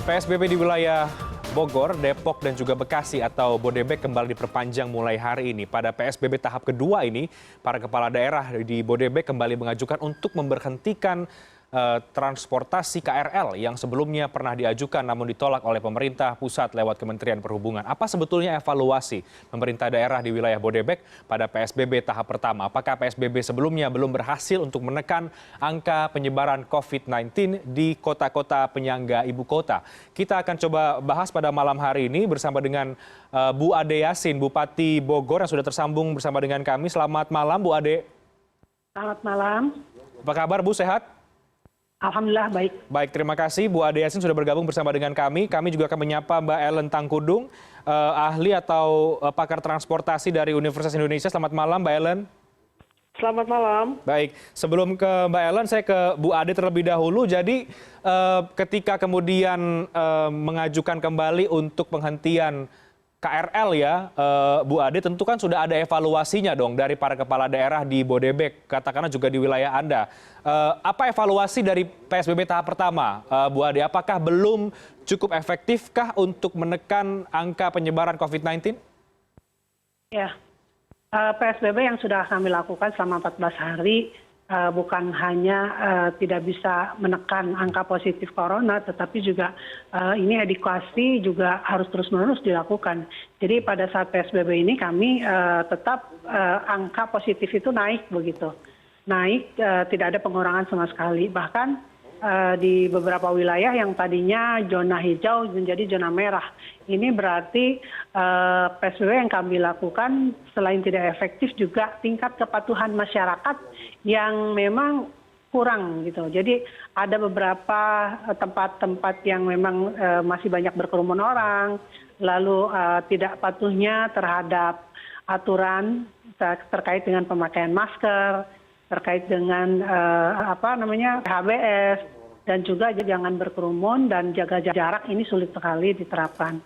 PSBB di wilayah Bogor, Depok, dan juga Bekasi atau Bodebek kembali diperpanjang mulai hari ini. Pada PSBB tahap kedua ini, para kepala daerah di Bodebek kembali mengajukan untuk memberhentikan transportasi KRL yang sebelumnya pernah diajukan namun ditolak oleh pemerintah pusat lewat Kementerian Perhubungan. Apa sebetulnya evaluasi pemerintah daerah di wilayah Bodebek pada PSBB tahap pertama? Apakah PSBB sebelumnya belum berhasil untuk menekan angka penyebaran COVID-19 di kota-kota penyangga ibu kota? Kita akan coba bahas pada malam hari ini bersama dengan Bu Ade Yasin, Bupati Bogor yang sudah tersambung bersama dengan kami. Selamat malam, Bu Ade. Selamat malam. Apa kabar, Bu? Sehat? Alhamdulillah baik. Baik, terima kasih Bu Ade Yasin sudah bergabung bersama dengan kami. Kami juga akan menyapa Mbak Ellen Tangkudung, ahli atau pakar transportasi dari Universitas Indonesia. Selamat malam, Mbak Ellen. Selamat malam. Baik, sebelum ke Mbak Ellen, saya ke Bu Ade terlebih dahulu. Jadi ketika kemudian mengajukan kembali untuk penghentian KRL ya, Bu Ade, tentu kan sudah ada evaluasinya dong dari para kepala daerah di Bodebek, katakanlah juga di wilayah Anda. Apa evaluasi dari PSBB tahap pertama, Bu Ade? Apakah belum cukup efektifkah untuk menekan angka penyebaran COVID-19? Ya, PSBB yang sudah kami lakukan selama 14 hari bukan hanya tidak bisa menekan angka positif corona, tetapi juga ini edukasi juga harus terus-menerus dilakukan. Jadi pada saat PSBB ini kami tetap angka positif itu naik begitu. Naik, tidak ada pengurangan sama sekali. Bahkan di beberapa wilayah yang tadinya zona hijau menjadi zona merah. Ini berarti PSBB yang kami lakukan selain tidak efektif juga tingkat kepatuhan masyarakat yang memang kurang gitu. Jadi ada beberapa tempat-tempat yang memang masih banyak berkerumun orang, lalu tidak patuhnya terhadap aturan terkait dengan pemakaian masker, terkait dengan HBS, dan juga jangan berkerumun dan jaga jarak ini sulit sekali diterapkan.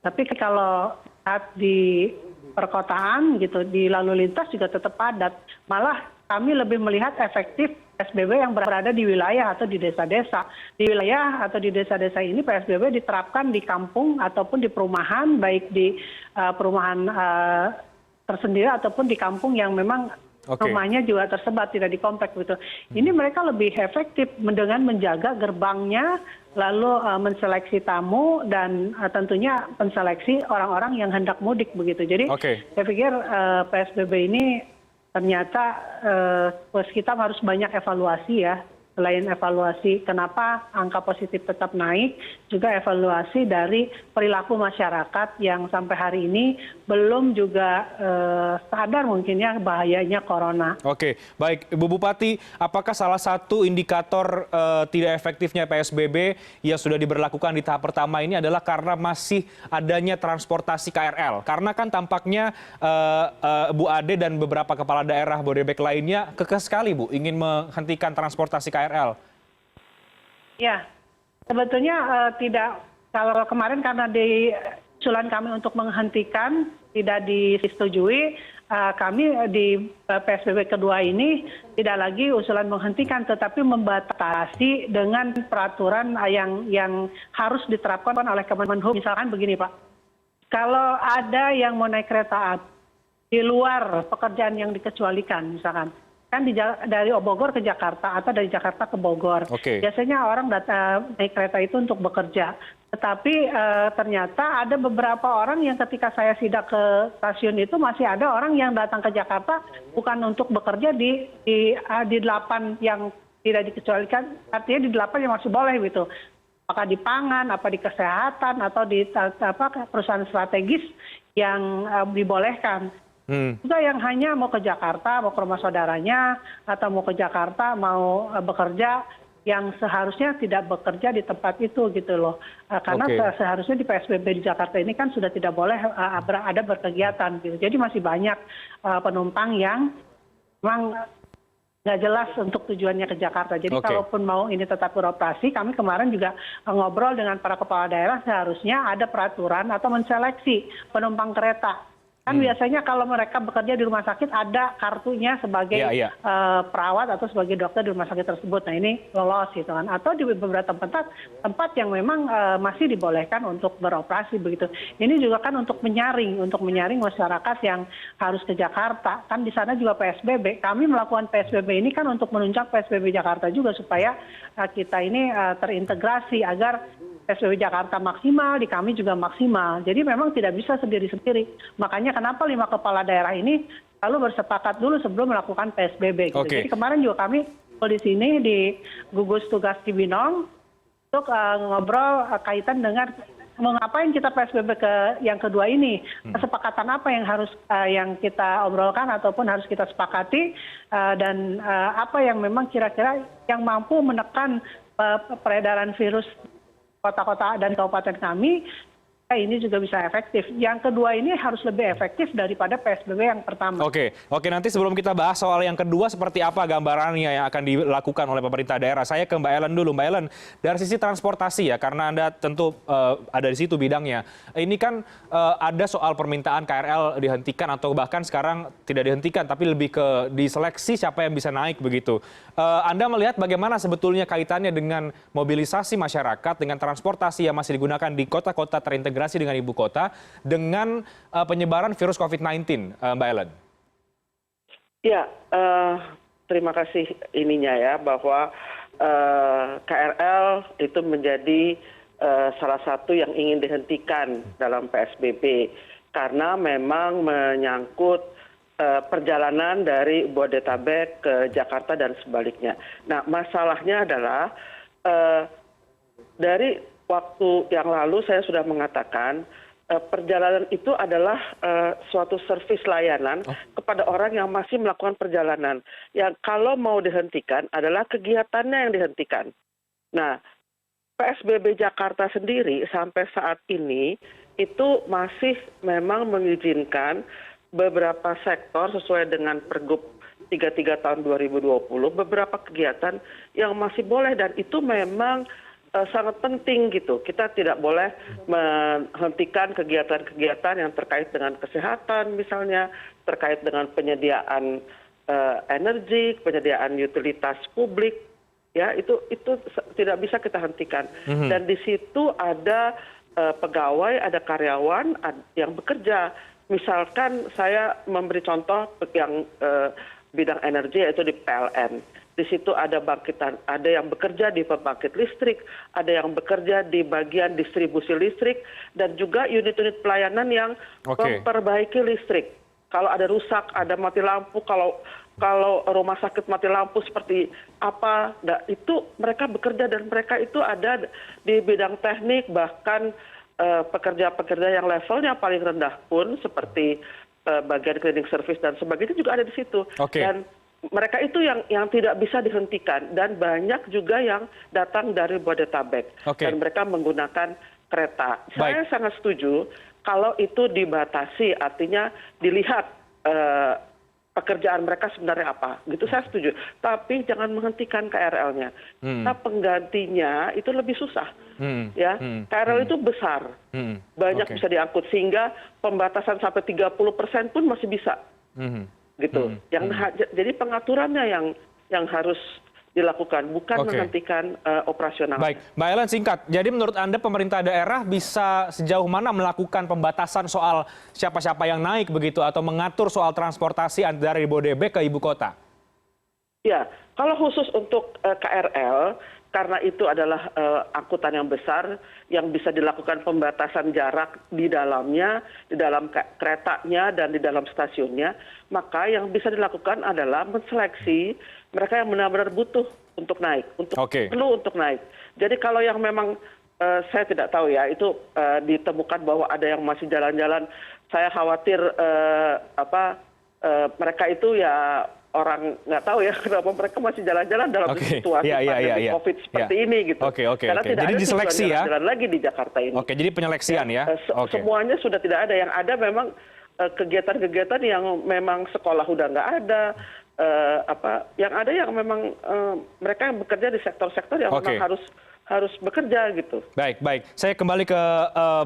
Tapi kalau saat di perkotaan gitu, di lalu lintas juga tetap padat. Malah kami lebih melihat efektif PSBB yang berada di wilayah atau di desa-desa. Di wilayah atau di desa-desa ini PSBB diterapkan di kampung ataupun di perumahan, baik di perumahan tersendiri ataupun di kampung yang memang rumahnya juga tersebar, tidak di komplek gitu. Ini mereka lebih efektif dengan menjaga gerbangnya, lalu menseleksi tamu dan tentunya menseleksi orang-orang yang hendak mudik begitu. Jadi saya pikir PSBB ini ternyata kita harus banyak evaluasi ya. Selain evaluasi kenapa angka positif tetap naik, juga evaluasi dari perilaku masyarakat yang sampai hari ini belum juga sadar mungkin ya bahayanya corona. Oke, baik. Ibu Bupati, apakah salah satu indikator tidak efektifnya PSBB yang sudah diberlakukan di tahap pertama ini adalah karena masih adanya transportasi KRL? Karena kan tampaknya Bu Ade dan beberapa kepala daerah Bodebek lainnya kekeh sekali, Bu, ingin menghentikan transportasi KRL. Ya, sebetulnya tidak. Kalau kemarin karena di usulan kami untuk menghentikan tidak disetujui, kami di PSBB kedua ini tidak lagi usulan menghentikan, tetapi membatasi dengan peraturan yang harus diterapkan oleh Kemenhub. Misalkan begini Pak, kalau ada yang mau naik kereta api di luar pekerjaan yang dikecualikan, misalkan kan dari Bogor ke Jakarta atau dari Jakarta ke Bogor. Biasanya orang naik kereta itu untuk bekerja. Tetapi ternyata ada beberapa orang yang ketika saya sidak ke stasiun itu masih ada orang yang datang ke Jakarta bukan untuk bekerja di 8 yang tidak dikecualikan, artinya di 8 yang masih boleh gitu. Apakah di pangan, apa di kesehatan, atau di perusahaan strategis yang dibolehkan. Juga yang hanya mau ke Jakarta, mau ke rumah saudaranya, atau mau ke Jakarta, mau bekerja, yang seharusnya tidak bekerja di tempat itu gitu loh. Karena seharusnya di PSBB di Jakarta ini kan sudah tidak boleh ada berkegiatan gitu. Jadi masih banyak penumpang yang memang nggak jelas untuk tujuannya ke Jakarta. Jadi kalaupun mau ini tetap beroperasi, kami kemarin juga ngobrol dengan para kepala daerah, seharusnya ada peraturan atau menseleksi penumpang kereta Kan biasanya kalau mereka bekerja di rumah sakit ada kartunya sebagai perawat atau sebagai dokter di rumah sakit tersebut. Nah ini lolos gitu kan. Atau di beberapa tempat yang memang masih dibolehkan untuk beroperasi begitu. Ini juga kan untuk menyaring masyarakat yang harus ke Jakarta. Kan di sana juga PSBB. Kami melakukan PSBB ini kan untuk menunjang PSBB Jakarta juga supaya kita ini terintegrasi agar PSBB Jakarta maksimal, di kami juga maksimal. Jadi memang tidak bisa sendiri-sendiri. Makanya kenapa 5 kepala daerah ini lalu bersepakat dulu sebelum melakukan PSBB. Gitu. Jadi kemarin juga kami di sini di gugus tugas Cibinong untuk ngobrol kaitan dengan mau ngapain kita PSBB yang kedua ini. Kesepakatan apa yang harus yang kita obrolkan ataupun harus kita sepakati dan apa yang memang kira-kira yang mampu menekan peredaran virus kota-kota dan kabupaten kami, ini juga bisa efektif. Yang kedua ini harus lebih efektif daripada PSBB yang pertama. Oke, nanti sebelum kita bahas soal yang kedua seperti apa gambarannya yang akan dilakukan oleh pemerintah daerah. Saya ke Mbak Ellen dulu. Mbak Ellen, dari sisi transportasi ya, karena Anda tentu ada di situ bidangnya. Ini kan ada soal permintaan KRL dihentikan atau bahkan sekarang tidak dihentikan, tapi lebih ke diseleksi siapa yang bisa naik begitu. Anda melihat bagaimana sebetulnya kaitannya dengan mobilisasi masyarakat, dengan transportasi yang masih digunakan di kota-kota terintegrasi dengan ibu kota dengan penyebaran virus COVID-19, Mbak Ellen? Ya, terima kasih ininya ya bahwa KRL itu menjadi salah satu yang ingin dihentikan dalam PSBB karena memang menyangkut perjalanan dari Bodetabek ke Jakarta dan sebaliknya. Nah, masalahnya adalah dari waktu yang lalu saya sudah mengatakan perjalanan itu adalah suatu servis layanan kepada orang yang masih melakukan perjalanan. Yang kalau mau dihentikan adalah kegiatannya yang dihentikan. Nah, PSBB Jakarta sendiri sampai saat ini itu masih memang mengizinkan beberapa sektor sesuai dengan Pergub 33 tahun 2020, beberapa kegiatan yang masih boleh dan itu memang sangat penting gitu. Kita tidak boleh menghentikan kegiatan-kegiatan yang terkait dengan kesehatan misalnya, terkait dengan penyediaan energi, penyediaan utilitas publik, ya itu tidak bisa kita hentikan. Dan di situ ada pegawai, ada karyawan yang bekerja. Misalkan saya memberi contoh yang bidang energi yaitu di PLN. Di situ ada yang bekerja di pembangkit listrik, ada yang bekerja di bagian distribusi listrik, dan juga unit-unit pelayanan yang memperbaiki listrik. Kalau ada rusak, ada mati lampu, kalau rumah sakit mati lampu seperti apa, itu mereka bekerja dan mereka itu ada di bidang teknik, bahkan pekerja-pekerja yang levelnya paling rendah pun seperti bagian cleaning service dan sebagainya juga ada di situ. Dan mereka itu yang tidak bisa dihentikan dan banyak juga yang datang dari Bodetabek dan mereka menggunakan kereta. Saya sangat setuju kalau itu dibatasi, artinya dilihat pekerjaan mereka sebenarnya apa, gitu saya setuju. Tapi jangan menghentikan KRL-nya. Nah, penggantinya itu lebih susah, ya. KRL itu besar, banyak bisa diangkut sehingga pembatasan sampai 30% pun masih bisa, gitu. Jadi pengaturannya yang harus dilakukan, bukan menghentikan operasional. Baik, Mbak Ellen singkat. Jadi menurut Anda pemerintah daerah bisa sejauh mana melakukan pembatasan soal siapa-siapa yang naik begitu atau mengatur soal transportasi dari Bodebek ke ibu kota? Ya, kalau khusus untuk KRL, karena itu adalah angkutan yang besar yang bisa dilakukan pembatasan jarak di dalamnya, di dalam keretanya dan di dalam stasiunnya, maka yang bisa dilakukan adalah menseleksi mereka yang benar-benar butuh untuk naik, perlu untuk naik. Jadi kalau yang memang saya tidak tahu ya, itu ditemukan bahwa ada yang masih jalan-jalan, saya khawatir mereka itu ya orang nggak tahu ya kenapa mereka masih jalan-jalan dalam situasi pandemi COVID seperti ini gitu. Karena tidak jadi ada diseleksi ya. Jalan lagi di Jakarta ini. Jadi penyeleksian ya. Semuanya sudah tidak ada. Yang ada memang kegiatan-kegiatan yang memang sekolah udah nggak ada. Yang ada yang memang mereka yang bekerja di sektor-sektor yang memang harus harus bekerja gitu. Baik, baik. Saya kembali ke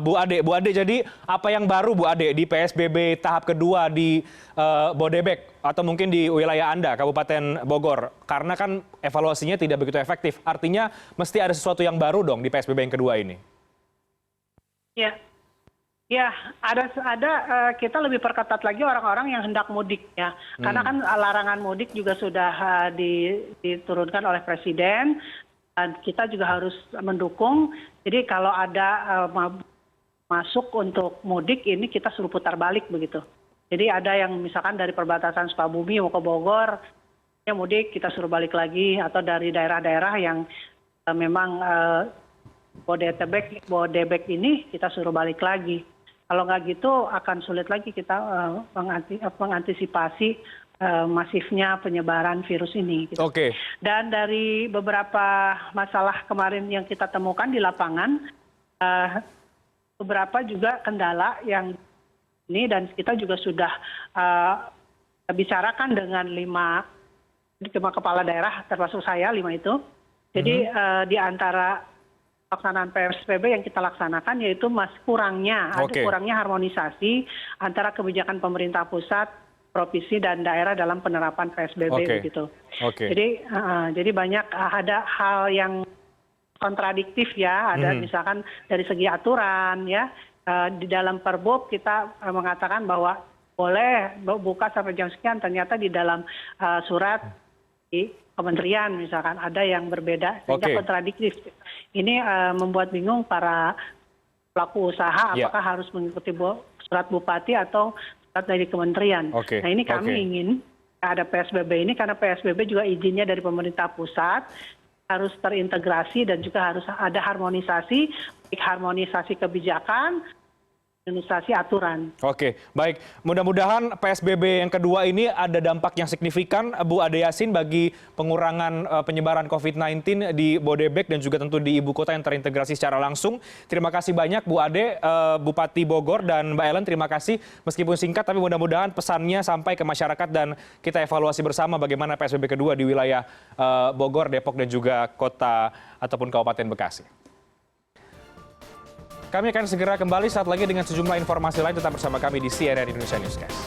Bu Ade. Bu Ade, jadi apa yang baru Bu Ade di PSBB tahap kedua di Bodebek atau mungkin di wilayah Anda, Kabupaten Bogor? Karena kan evaluasinya tidak begitu efektif. Artinya mesti ada sesuatu yang baru dong di PSBB yang kedua ini. Ya, ya ada kita lebih perketat lagi orang-orang yang hendak mudik ya. Karena kan larangan mudik juga sudah diturunkan oleh Presiden. Dan kita juga harus mendukung. Jadi kalau ada masuk untuk mudik ini kita suruh putar balik begitu. Jadi ada yang misalkan dari perbatasan Sukabumi mau ke Bogor, ya mudik kita suruh balik lagi, atau dari daerah-daerah yang memang Bodebek ini kita suruh balik lagi. Kalau nggak gitu akan sulit lagi kita mengantisipasi masifnya penyebaran virus ini. Gitu. Oke. Dan dari beberapa masalah kemarin yang kita temukan di lapangan, beberapa juga kendala yang ini, dan kita juga sudah bicarakan dengan 5 kepala daerah, termasuk saya 5 itu. Jadi di antara pelaksanaan PSBB yang kita laksanakan yaitu kurangnya harmonisasi antara kebijakan pemerintah pusat, provinsi dan daerah dalam penerapan PSBB begitu. Jadi banyak ada hal yang kontradiktif ya, ada misalkan dari segi aturan ya, di dalam Perbob kita mengatakan bahwa boleh buka sampai jam sekian, ternyata di dalam surat di kementerian misalkan ada yang berbeda sehingga kontradiktif. Ini membuat bingung para pelaku usaha apakah harus mengikuti surat bupati atau dari kementerian. Nah ini kami ingin ada PSBB ini, karena PSBB juga izinnya dari pemerintah pusat, harus terintegrasi dan juga harus ada harmonisasi, baik harmonisasi kebijakan, harmonisasi aturan. Oke, baik. Mudah-mudahan PSBB yang kedua ini ada dampak yang signifikan, Bu Ade Yasin, bagi pengurangan penyebaran COVID-19 di Bodebek dan juga tentu di ibu kota yang terintegrasi secara langsung. Terima kasih banyak Bu Ade, Bupati Bogor, dan Mbak Ellen, terima kasih. Meskipun singkat, tapi mudah-mudahan pesannya sampai ke masyarakat dan kita evaluasi bersama bagaimana PSBB kedua di wilayah Bogor, Depok, dan juga kota ataupun Kabupaten Bekasi. Kami akan segera kembali saat lagi dengan sejumlah informasi lain. Tetap bersama kami di CNN Indonesia Newscast.